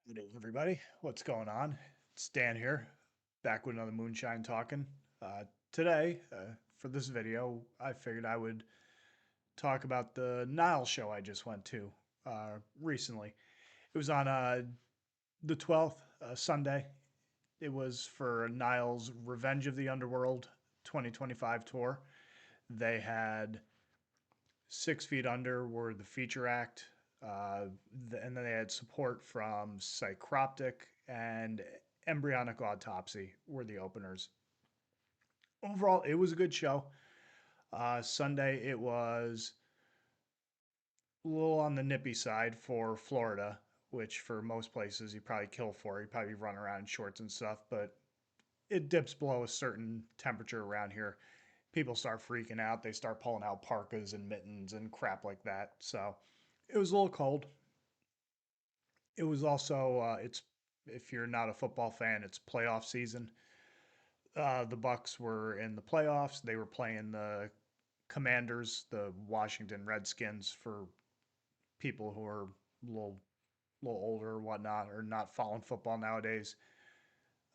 Good day, everybody. What's going on? It's Dan here, back with another Moonshine talking. Today, for this video, I figured I would talk about the Nile show I just went to recently. It was on the 12th, Sunday. It was for Nile's Revenge of the Underworld 2025 tour. They had 6 Feet Under were the feature act, uh, and then they had support from Psycroptic and Embryonic Autopsy were the openers. Overall, it was a good show. Sunday, it was a little on the nippy side for Florida, which for most places you probably kill for. You probably run around in shorts and stuff, but it dips below a certain temperature around here. People start freaking out. They start pulling out parkas and mittens and crap like that. So it was a little cold. It was also it's if you're not a football fan, it's playoff season. The Bucks were in the playoffs. They were playing the Commanders, the Washington Redskins, for people who are a little older or whatnot, or not following football nowadays.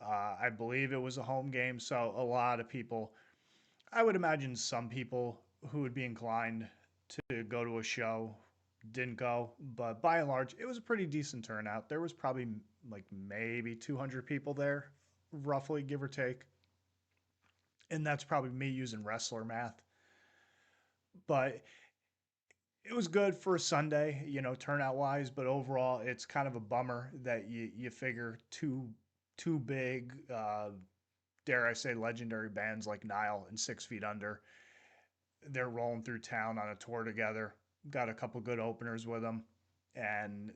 I believe it was a home game, so a lot of people. I would imagine some people who would be inclined to go to a show didn't go, but by and large, it was a pretty decent turnout. There was probably like maybe 200 people there, roughly, give or take. And that's probably me using wrestler math. But it was good for a Sunday, turnout wise. But overall, it's kind of a bummer that you figure two big, dare I say, legendary bands like Nile and 6 Feet Under, they're rolling through town on a tour together. Got a couple good openers with them, and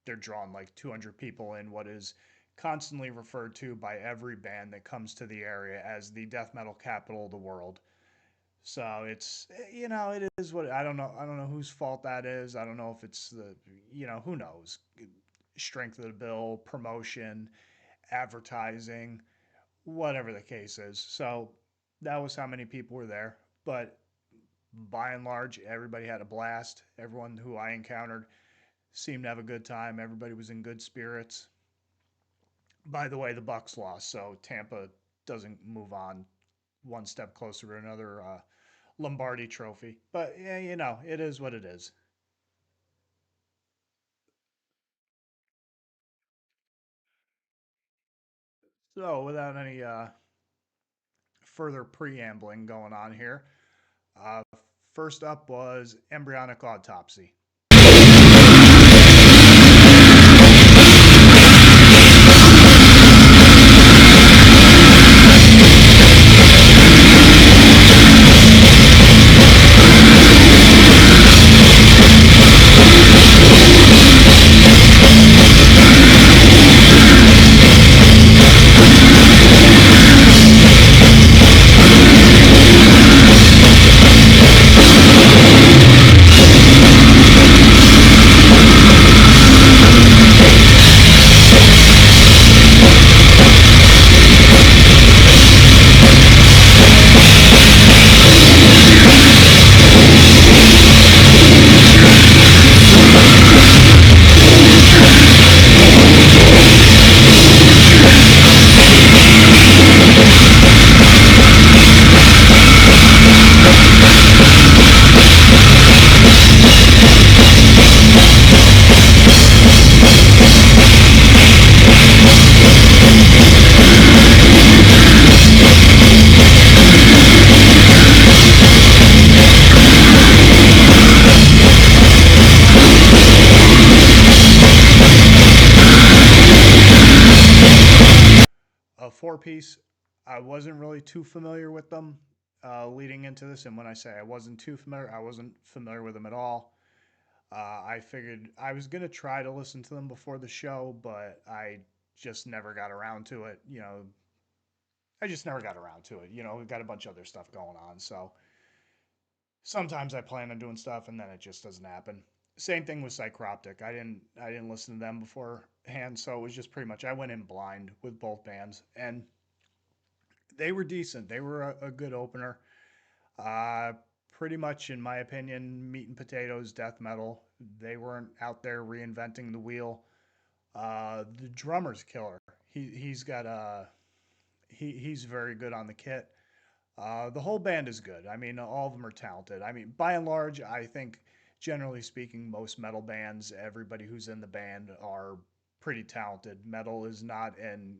they're drawing like 200 people in what is constantly referred to by every band that comes to the area as the death metal capital of the world. So it's it is what I don't know. I don't know whose fault that is. I don't know if it's the who knows, strength of the bill, promotion, advertising, whatever the case is. So that was how many people were there. But by and large, everybody had a blast. Everyone who I encountered seemed to have a good time. Everybody was in good spirits. By the way, the Bucks lost, so Tampa doesn't move on one step closer to another Lombardi trophy. But yeah, it is what it is. So without any further preambling going on here, uh, first up was Embryonic Autopsy. A four piece. I wasn't really too familiar with them leading into this, and when I say I wasn't too familiar, I wasn't familiar with them at all. I figured I was gonna try to listen to them before the show, but I just never got around to it. I just never got around to it. We got a bunch of other stuff going on, so sometimes I plan on doing stuff and then it just doesn't happen. Same thing with Psycroptic. I didn't listen to them beforehand, so it was just pretty much I went in blind with both bands, and they were decent. They were a good opener. Uh, Pretty much, in my opinion, meat and potatoes death metal. They weren't out there reinventing the wheel. The drummer's killer. He's got he's very good on the kit. The whole band is good. I mean, all of them are talented. I mean, by and large, I think generally speaking, most metal bands, everybody who's in the band are pretty talented. Metal is not an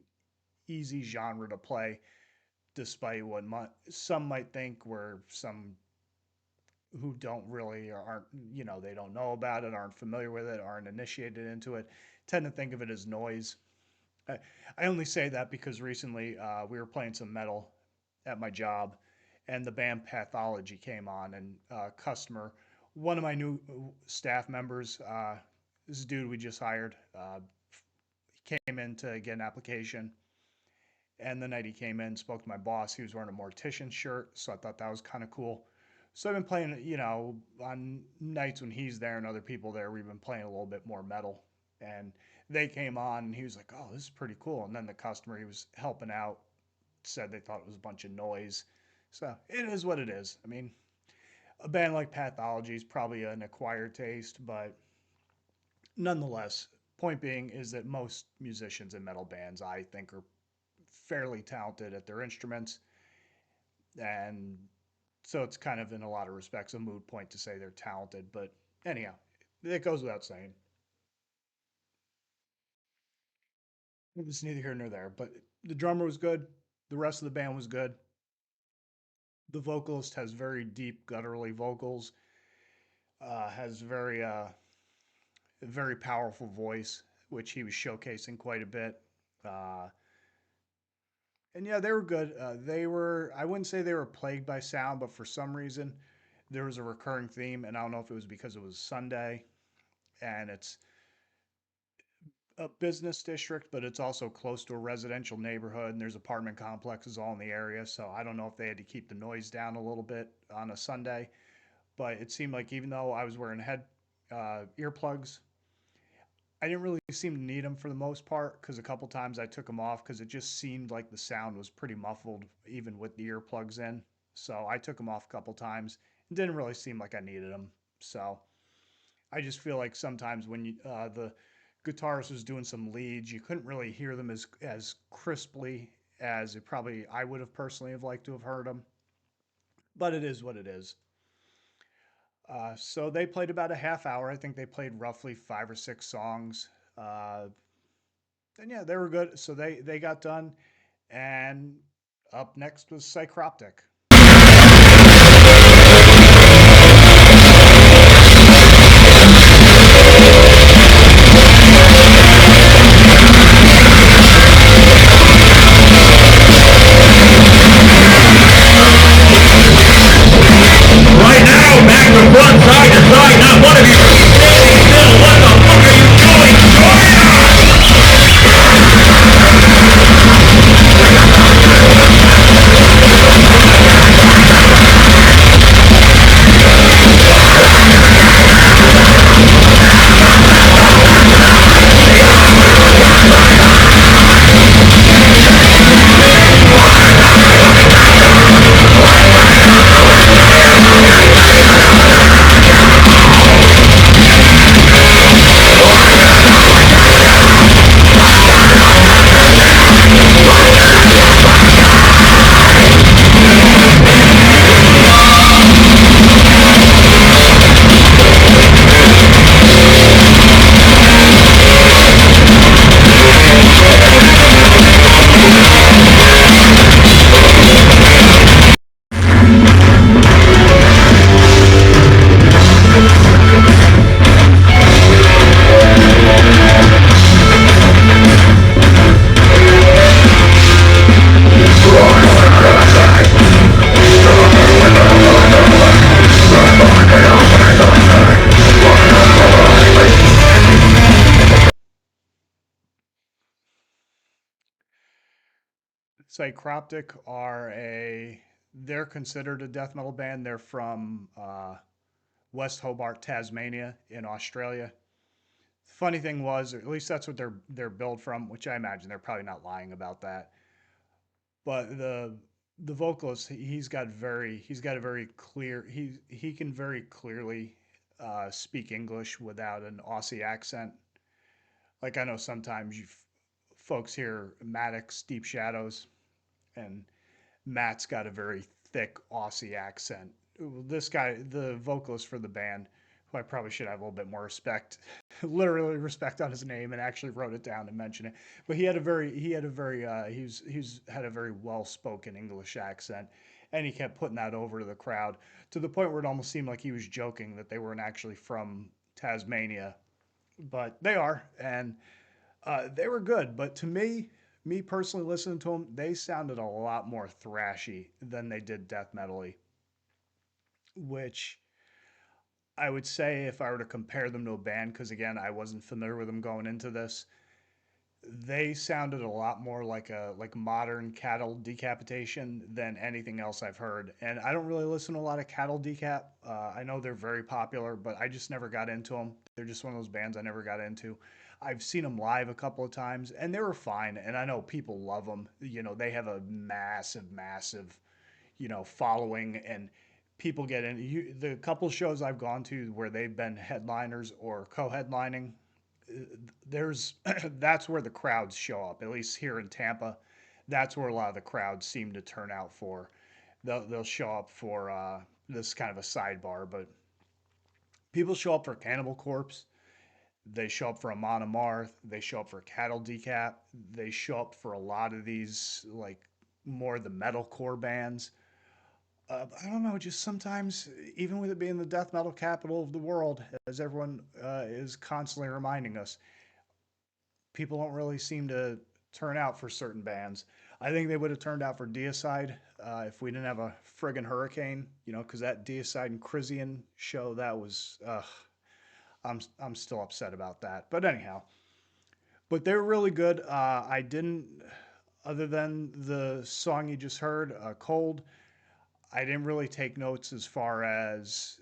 easy genre to play, despite what some might think, where some who don't really or aren't, they don't know about it, aren't familiar with it, aren't initiated into it, tend to think of it as noise. I, I only say that because recently we were playing some metal at my job, and the band Pathology came on, and customer, one of my new staff members, this dude we just hired, came in to get an application. And the night he came in, spoke to my boss. He was wearing a mortician shirt, so I thought that was kind of cool. So I've been playing, on nights when he's there and other people there, we've been playing a little bit more metal. And they came on, and he was like, "Oh, this is pretty cool." And then the customer he was helping out said they thought it was a bunch of noise. So it is what it is. I mean, a band like Pathology is probably an acquired taste, but nonetheless, point being is that most musicians in metal bands, I think, are fairly talented at their instruments. And so it's kind of, in a lot of respects, a moot point to say they're talented. But anyhow, it goes without saying. It's neither here nor there. But the drummer was good. The rest of the band was good. The vocalist has very deep, gutturally vocals, has very powerful voice, which he was showcasing quite a bit. Uh, and yeah, they were good. I wouldn't say they were plagued by sound, but for some reason, there was a recurring theme. And I don't know if it was because it was Sunday and it's a business district, but it's also close to a residential neighborhood and there's apartment complexes all in the area. So I don't know if they had to keep the noise down a little bit on a Sunday, but it seemed like even though I was wearing earplugs, I didn't really seem to need them for the most part because a couple times I took them off because it just seemed like the sound was pretty muffled even with the earplugs in. So I took them off a couple times. It didn't really seem like I needed them. So I just feel like sometimes when the guitarist was doing some leads, you couldn't really hear them as crisply as it probably I would have personally have liked to have heard them. But it is what it is. So they played about a half hour. I think they played roughly 5 or 6 songs. Uh, and yeah, they were good. So they got done. And up next was Psycroptic. Right now, back to front, side to side, not one of you standing still. What the fuck are you doing? Join us! Psycroptic they're considered a death metal band. They're from West Hobart, Tasmania, in Australia. Funny thing was, or at least that's what they're billed from, which I imagine they're probably not lying about that. But the vocalist, he's got a very clear he can very clearly speak English without an Aussie accent. Like I know sometimes folks hear Maddox, Deep Shadows, and Matt's got a very thick Aussie accent. This guy, the vocalist for the band, who I probably should have a little bit more respect, literally respect on his name, and actually wrote it down and mentioned it. But he's had a very well spoken English accent, and he kept putting that over to the crowd to the point where it almost seemed like he was joking that they weren't actually from Tasmania, but they are, and they were good. But to me personally, listening to them, they sounded a lot more thrashy than they did death metally, which I would say if I were to compare them to a band, because again, I wasn't familiar with them going into this, they sounded a lot more like modern cattle decapitation than anything else I've heard. And I don't really listen to a lot of cattle decap. I know they're very popular, but I just never got into them. They're just one of those bands I never got into. I've seen them live a couple of times, and they were fine. And I know people love them. You know, they have a massive, following, and people get in. The couple shows I've gone to where they've been headliners or co-headlining, there's that's where the crowds show up. At least here in Tampa, that's where a lot of the crowds seem to turn out for. They'll show up for this kind of a sidebar, but people show up for Cannibal Corpse. They show up for Amon Amarth. They show up for Cattle Decap. They show up for a lot of these like more of the metalcore bands. I don't know, just sometimes, even with it being the death metal capital of the world, as everyone is constantly reminding us, people don't really seem to turn out for certain bands. I think they would have turned out for Deicide if we didn't have a friggin' hurricane, because that Deicide and Crisian show, that was, I'm still upset about that. But anyhow, but they're really good. I didn't, other than the song you just heard, Cold, I didn't really take notes as far as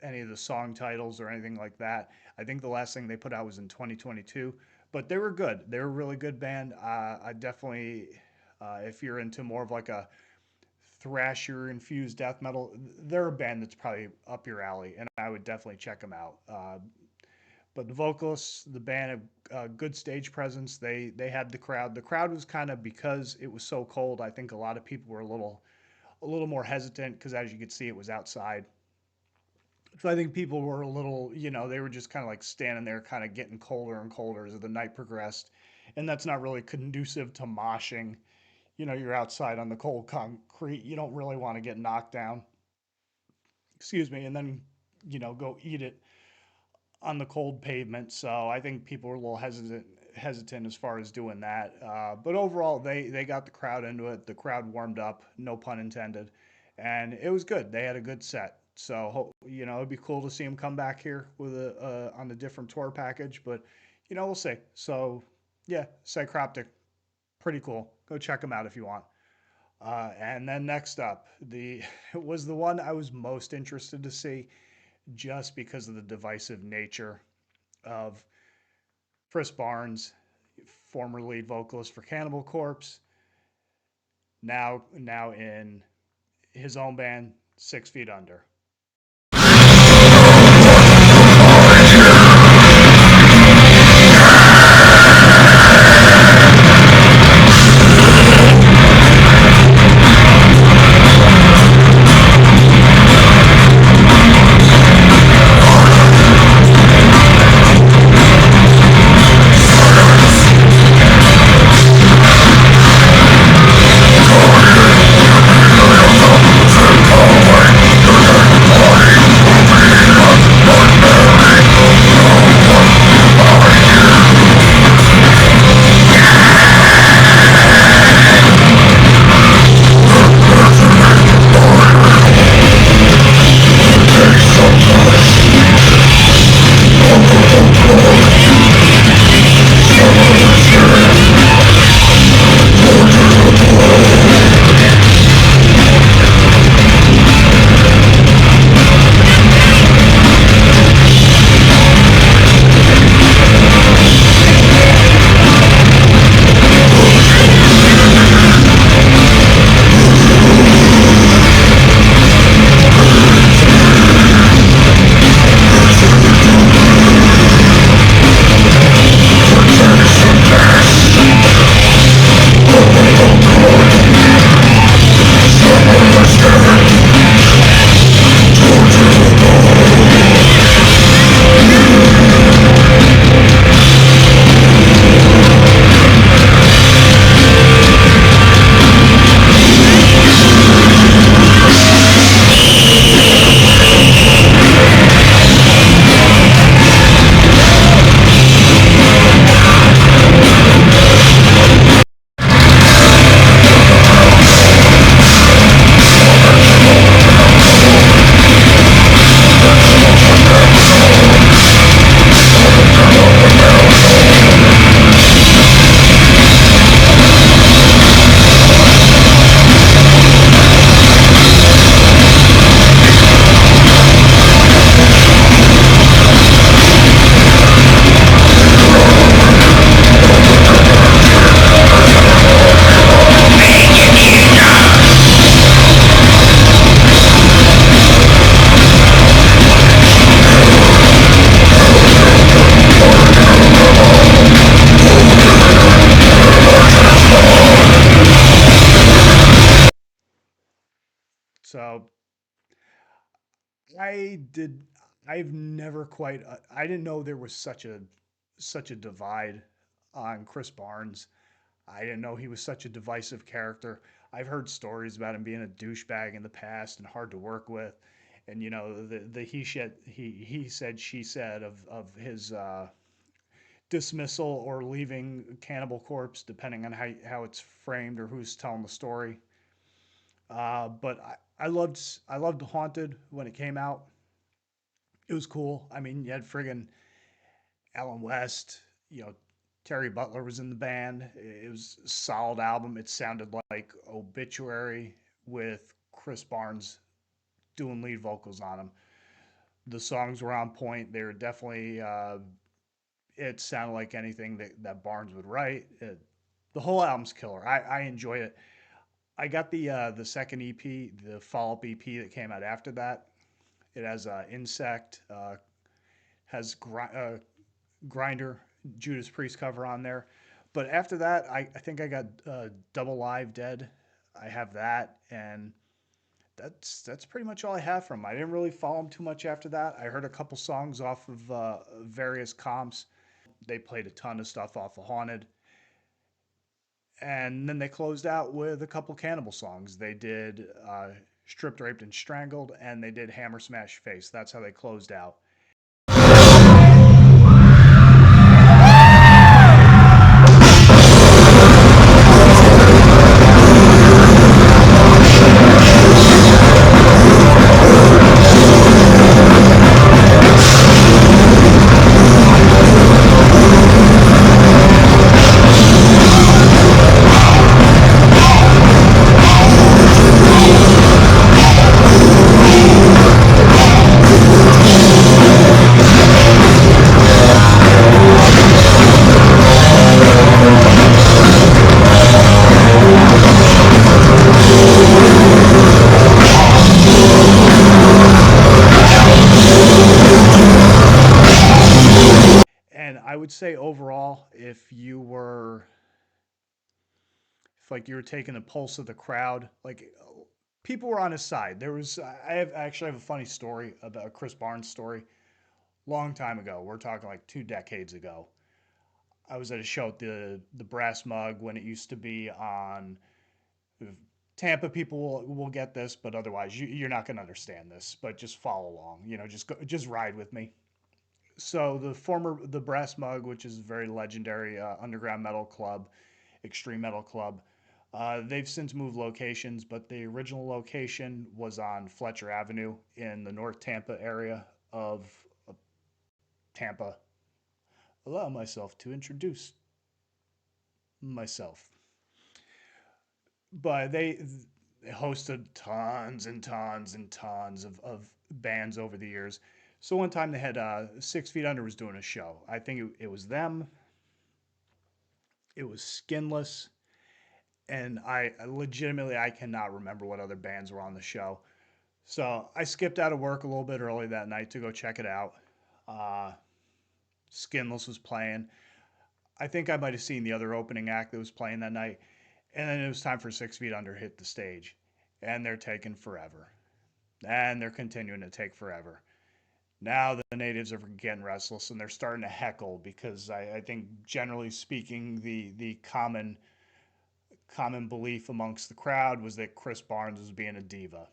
any of the song titles or anything like that. I think the last thing they put out was in 2022, but they were good. They were a really good band. I definitely, if you're into more of like a thrasher infused death metal, they're a band that's probably up your alley, and I would definitely check them out. But the vocalists, the band had good stage presence. They had the crowd. The crowd was kind of, because it was so cold, I think a lot of people were a little more hesitant because, as you could see, it was outside. So I think people were a little, they were just kind of like standing there, kind of getting colder and colder as the night progressed, and that's not really conducive to moshing. You're outside on the cold concrete. You don't really want to get knocked down. Excuse me, and then go eat it on the cold pavement. So I think people were a little hesitant as far as doing that. But overall, they got the crowd into it. The crowd warmed up, no pun intended, and it was good. They had a good set. So it'd be cool to see them come back here with a on a different tour package. But we'll see. So yeah, Psycroptic, pretty cool. Go check them out if you want. And then next up, it was the one I was most interested to see, just because of the divisive nature of Chris Barnes, former lead vocalist for Cannibal Corpse, now in his own band, 6 Feet Under. I did. I've never quite. I didn't know there was such a divide on Chris Barnes. I didn't know he was such a divisive character. I've heard stories about him being a douchebag in the past and hard to work with, and the he said she said of his dismissal or leaving Cannibal Corpse, depending on how it's framed or who's telling the story. But I loved Haunted when it came out. It was cool. I mean, you had friggin' Alan West, Terry Butler was in the band. It was a solid album. It sounded like Obituary with Chris Barnes doing lead vocals on them. The songs were on point. They were definitely, it sounded like anything that Barnes would write. The whole album's killer. I enjoyed it. I got the second EP, the follow up EP that came out after that. It has Insect, has Grinder, Judas Priest cover on there. But after that, I think I got Double Live Dead. I have that, and that's pretty much all I have from him. I didn't really follow him too much after that. I heard a couple songs off of various comps. They played a ton of stuff off of Haunted. And then they closed out with a couple Cannibal songs. They did Stripped, Raped, and Strangled, and they did Hammer Smash Face. That's how they closed out. And I would say overall, if like you were taking the pulse of the crowd, like people were on his side. I actually have a funny story about a Chris Barnes story. Long time ago, we're talking like 2 decades ago. I was at a show at the Brass Mug when it used to be on Tampa. People will get this, but otherwise you're not going to understand this. But just follow along. Just ride with me. So the Brass Mug, which is a very legendary underground metal club, extreme metal club. They've since moved locations, but the original location was on Fletcher Avenue in the North Tampa area of Tampa. Allow myself to introduce myself. But they hosted tons and tons and tons of bands over the years. So one time they had 6 Feet Under was doing a show. I think it was them. It was Skinless, and I legitimately I cannot remember what other bands were on the show. So I skipped out of work a little bit early that night to go check it out. Uh, Skinless was playing. I think I might have seen the other opening act that was playing that night. And then it was time for 6 Feet Under to hit the stage. And they're taking forever. And they're continuing to take forever. Now the natives are getting restless and they're starting to heckle because I think generally speaking the common belief amongst the crowd was that Chris Barnes was being a diva.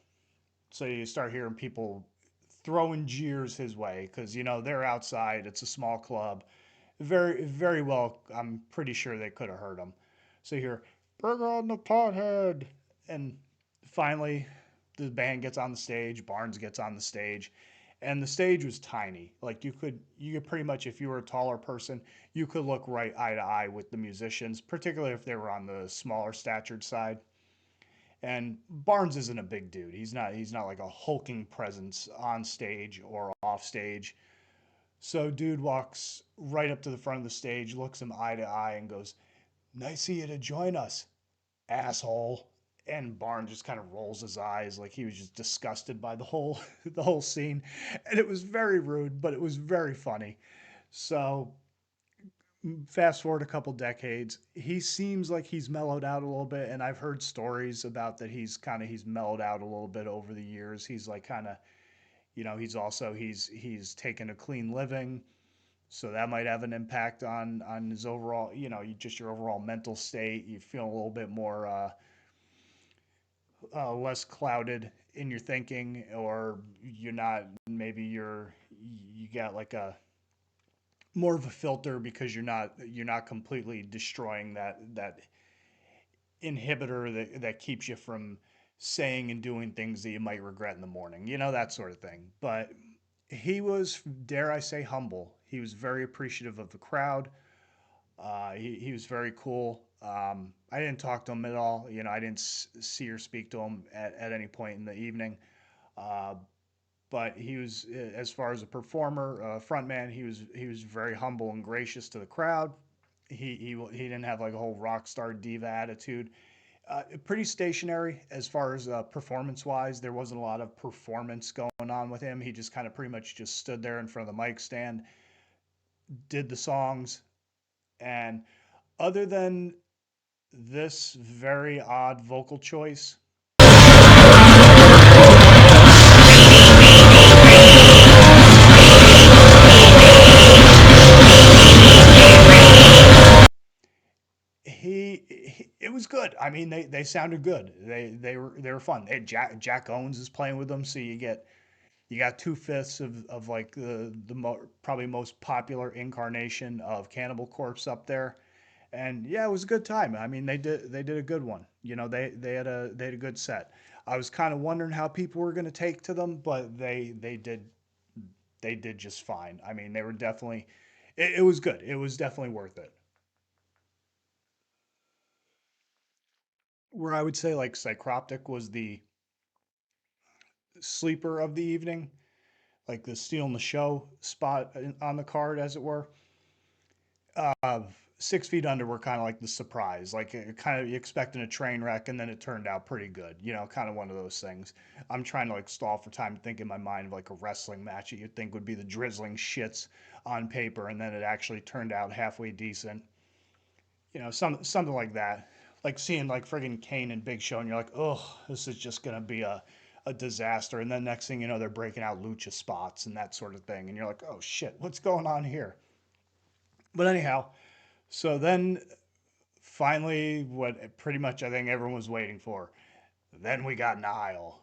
So you start hearing people throwing jeers his way because they're outside. It's a small club. Very well. I'm pretty sure they could have heard him. So you hear "Bring on the pothead," and finally the band gets on the stage. Barnes gets on the stage, and the stage was tiny. Like you could pretty much, if you were a taller person, you could look right eye to eye with the musicians, particularly if they were on the smaller statured side. And Barnes isn't a big dude. He's not like a hulking presence on stage or off stage. So dude walks right up to the front of the stage, looks him eye to eye, and goes, "Nice of you to join us, asshole." And Barnes just kind of rolls his eyes like he was just disgusted by the whole the whole scene. And it was very rude, but it was very funny. So fast forward a couple decades, he seems like he's mellowed out a little bit, and I've heard stories about that he's mellowed out a little bit over the years. He's like kind of He's taken a clean living, so that might have an impact on his overall, just your overall mental state. You feel a little bit more less clouded in your thinking, or you're not. Maybe you got like a more of a filter because you're not completely destroying that inhibitor that keeps you from saying and doing things that you might regret in the morning, that sort of thing. But he was, dare I say, humble. He was very appreciative of the crowd. He was very cool. I didn't talk to him at all. I didn't see or speak to him at any point in the evening. Uh, but he was, as far as a performer, front man, he was very humble and gracious to the crowd. He didn't have like a whole rock star diva attitude. Pretty stationary as far as performance wise. There wasn't a lot of performance going on with him. He just kind of pretty much just stood there in front of the mic stand, did the songs, and other than this very odd vocal choice, it was good. I mean, they sounded good. They were fun. Jack Owens is playing with them, so you got 2/5 of like probably most popular incarnation of Cannibal Corpse up there, and yeah, it was a good time. I mean, they did a good one. They had a good set. I was kind of wondering how people were going to take to them, but they did just fine. I mean, they were definitely it was good. It was definitely worth it. Where I would say like Psycroptic was the sleeper of the evening, like the stealing the show spot on the card, as it were. Uh, 6 Feet Under were kind of like the surprise, like kind of you expecting a train wreck, and then it turned out pretty good. Kind of one of those things. I'm trying to like stall for time to think in my mind of like a wrestling match that you'd think would be the drizzling shits on paper, and then it actually turned out halfway decent. Something like that. Like seeing like friggin' Kane and Big Show, and you're like, oh, this is just gonna be a disaster. And then next thing you know, they're breaking out lucha spots and that sort of thing, and you're like, oh shit, what's going on here? But anyhow, so then finally, what pretty much I think everyone was waiting for. Then we got Nile.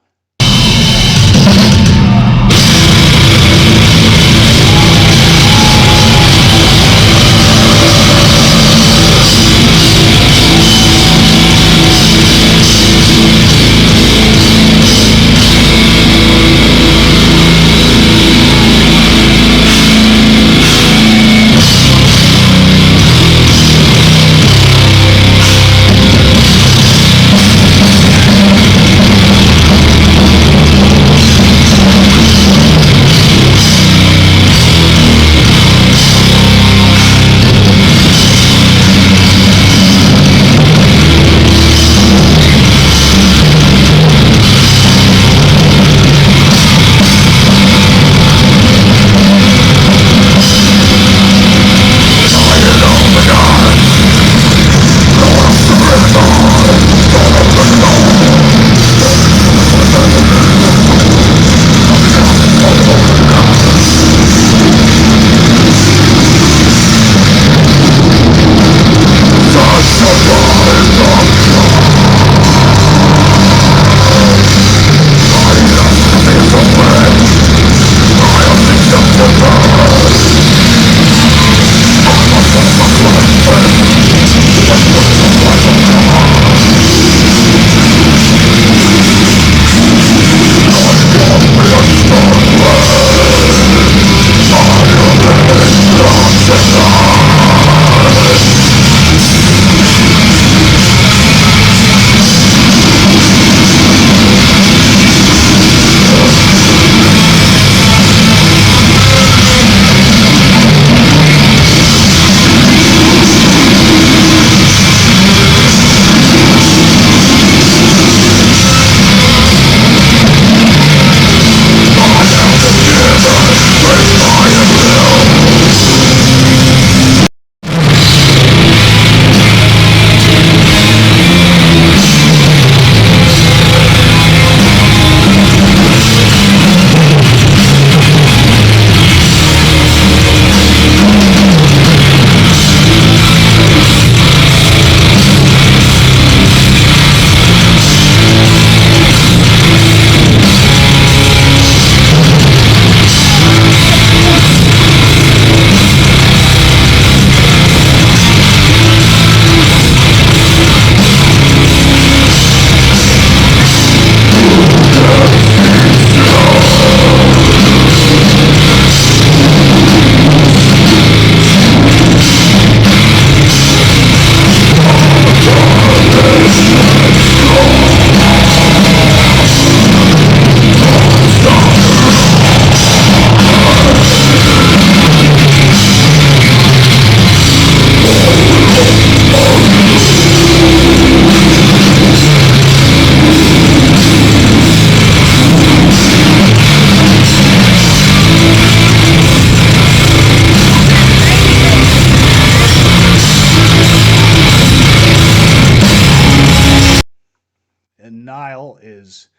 Nile is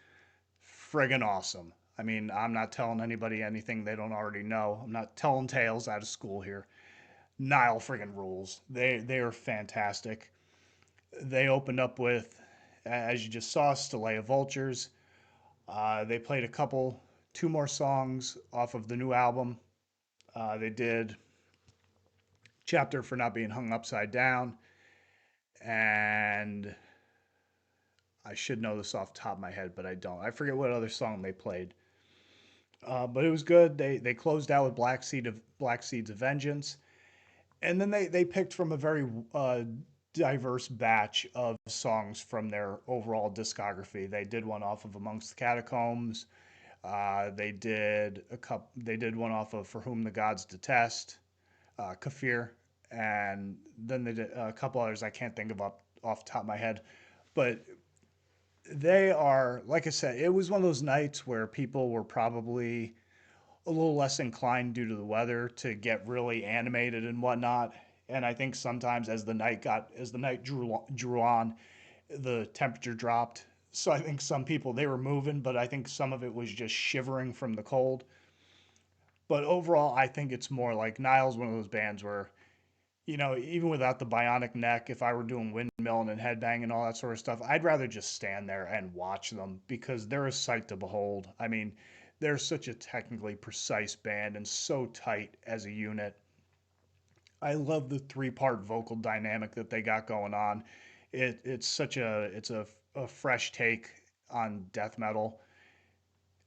friggin' awesome. I mean, I'm not telling anybody anything they don't already know. I'm not telling tales out of school here. Nile friggin' rules. They are fantastic. They opened up with, as you just saw, Stalea Vultures. They played two more songs off of the new album. They did Chapter for Not Being Hung Upside Down, and I should know this off the top of my head, but I don't. I forget what other song they played. But it was good. They closed out with Black Seeds of Vengeance, and then they picked from a very diverse batch of songs from their overall discography. They did one off of Amongst the Catacombs. They did a couple. They did one off of For Whom the Gods Detest, Kafir, and then they did a couple others I can't think of off the top of my head. But they are, like I said, it was one of those nights where people were probably a little less inclined due to the weather to get really animated and whatnot. And I think sometimes as the night drew on, the temperature dropped. So I think some people they were moving, but I think some of it was just shivering from the cold. But overall, I think it's more like Nile's one of those bands where, even without the bionic neck, if I were doing windmilling and headbang and all that sort of stuff, I'd rather just stand there and watch them because they're a sight to behold. I mean, they're such a technically precise band and so tight as a unit. I love the three-part vocal dynamic that they got going on. It's a fresh take on death metal,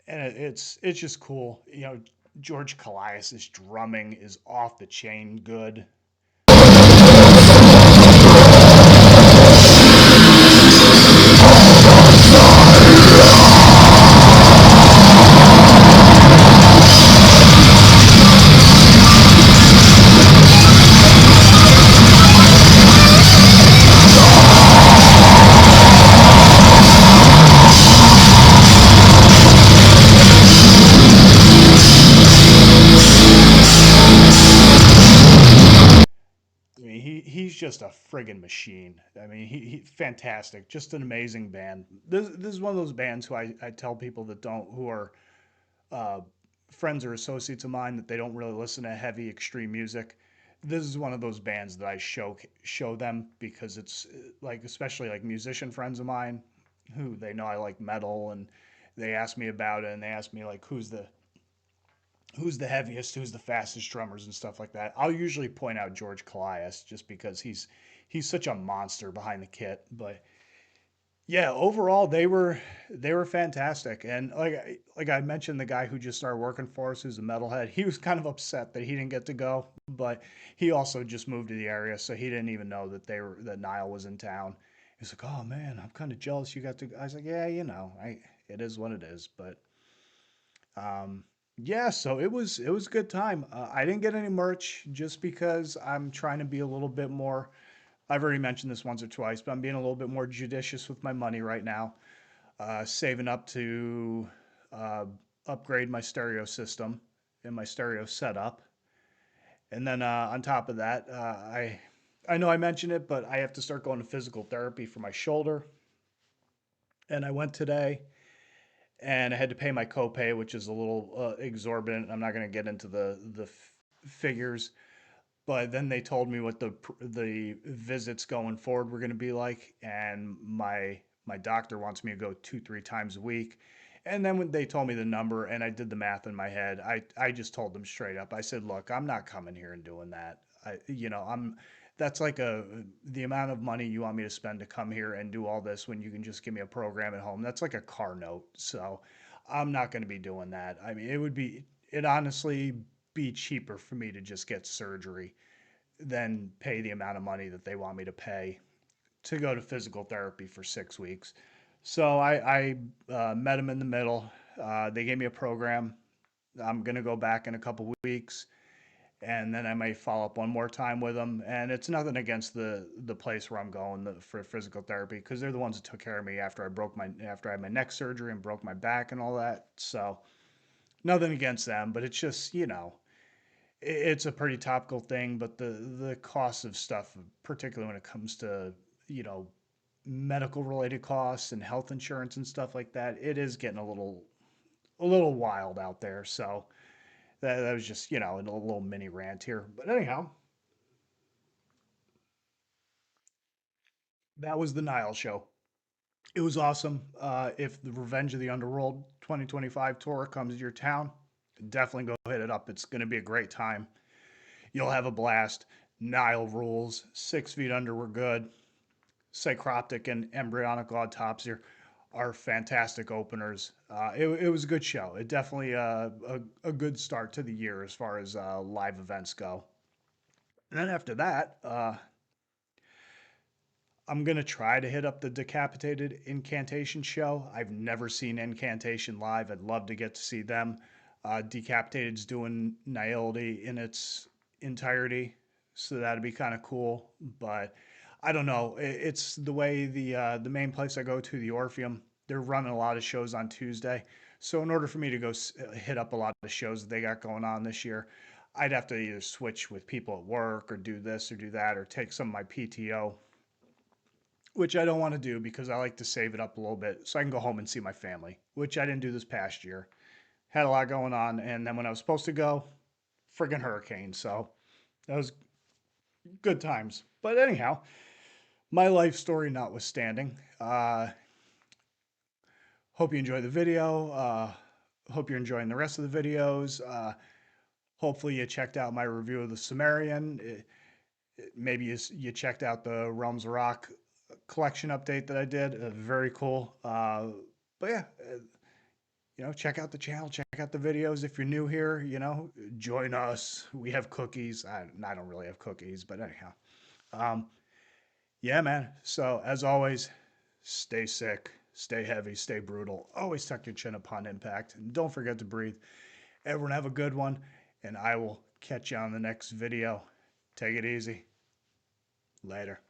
and it's just cool. George Callias's drumming is off the chain good. I mean, he's just a friggin' machine. I mean, he fantastic, just an amazing band. This is one of those bands I tell people that don't who are uh, friends or associates of mine that they don't really listen to heavy extreme music. This is one of those bands that I show them because it's like especially like musician friends of mine who they know I like metal and they ask me about it and they ask me like who's the heaviest, who's the fastest drummers and stuff like that. I'll usually point out George Callias just because he's such a monster behind the kit. But yeah, overall they were fantastic. And like I mentioned, the guy who just started working for us, who's a metalhead, he was kind of upset that he didn't get to go, but he also just moved to the area, so he didn't even know that Nile was in town. He's like, "Oh man, I'm kind of jealous you got to." I was like, "Yeah, I it is what it is." But um, yeah, so it was a good time. I didn't get any merch just because I'm trying to be a little bit more. I've already mentioned this once or twice, but I'm being a little bit more judicious with my money right now. Saving up to uh, upgrade my stereo system and my stereo setup, and then on top of that, I know I mentioned it, but I have to start going to physical therapy for my shoulder, and I went today and I had to pay my copay, which is a little exorbitant. I'm not going to get into the figures, but then they told me what the visits going forward were going to be like, and my doctor wants me to go 2-3 times a week. And then when they told me the number and I did the math in my head, I just told them straight up. I said, "Look, I'm not coming here and doing that. I'm that's like the amount of money you want me to spend to come here and do all this when you can just give me a program at home. That's like a car note. So I'm not going to be doing that. I mean, it honestly be cheaper for me to just get surgery than pay the amount of money that they want me to pay to go to physical therapy for 6 weeks." So I met them in the middle. They gave me a program. I'm gonna go back in a couple weeks, and then I might follow up one more time with them. And it's nothing against the place where I'm going for physical therapy because they're the ones that took care of me after I had my neck surgery and broke my back and all that. So nothing against them, but it's just it's a pretty topical thing. But the cost of stuff, particularly when it comes to you know medical related costs and health insurance and stuff like that, it is getting a little wild out there. So that was just, a little mini rant here. But anyhow, that was the Nile show. It was awesome. If the Revenge of the Underworld 2025 tour comes to your town, definitely go hit it up. It's going to be a great time. You'll have a blast. Nile rules. 6 Feet Under were good. Psycroptic and Embryonic Autopsy are fantastic openers. It was a good show. It definitely a good start to the year as far as live events go. And then after that, I'm gonna try to hit up the Decapitated Incantation show. I've never seen Incantation live. I'd love to get to see them. Decapitated's doing Nihility in its entirety, so that'd be kind of cool. But I don't know. It's the way the main place I go to, the Orpheum. They're running a lot of shows on Tuesday. So in order for me to go hit up a lot of shows that they got going on this year, I'd have to either switch with people at work or do this or do that or take some of my PTO, which I don't want to do because I like to save it up a little bit so I can go home and see my family, which I didn't do this past year. Had a lot going on, and then when I was supposed to go, friggin' hurricane. So that was good times. But anyhow, my life story notwithstanding, hope you enjoy the video. Hope you're enjoying the rest of the videos. Hopefully you checked out my review of the Sumerian. Maybe you checked out the Realms of Rock collection update that I did. Very cool. But yeah, check out the channel, check out the videos. If you're new here, join us. We have cookies. I don't really have cookies, but anyhow. Yeah, man. So as always, stay sick, stay heavy, stay brutal. Always tuck your chin upon impact. And don't forget to breathe. Everyone have a good one, and I will catch you on the next video. Take it easy. Later.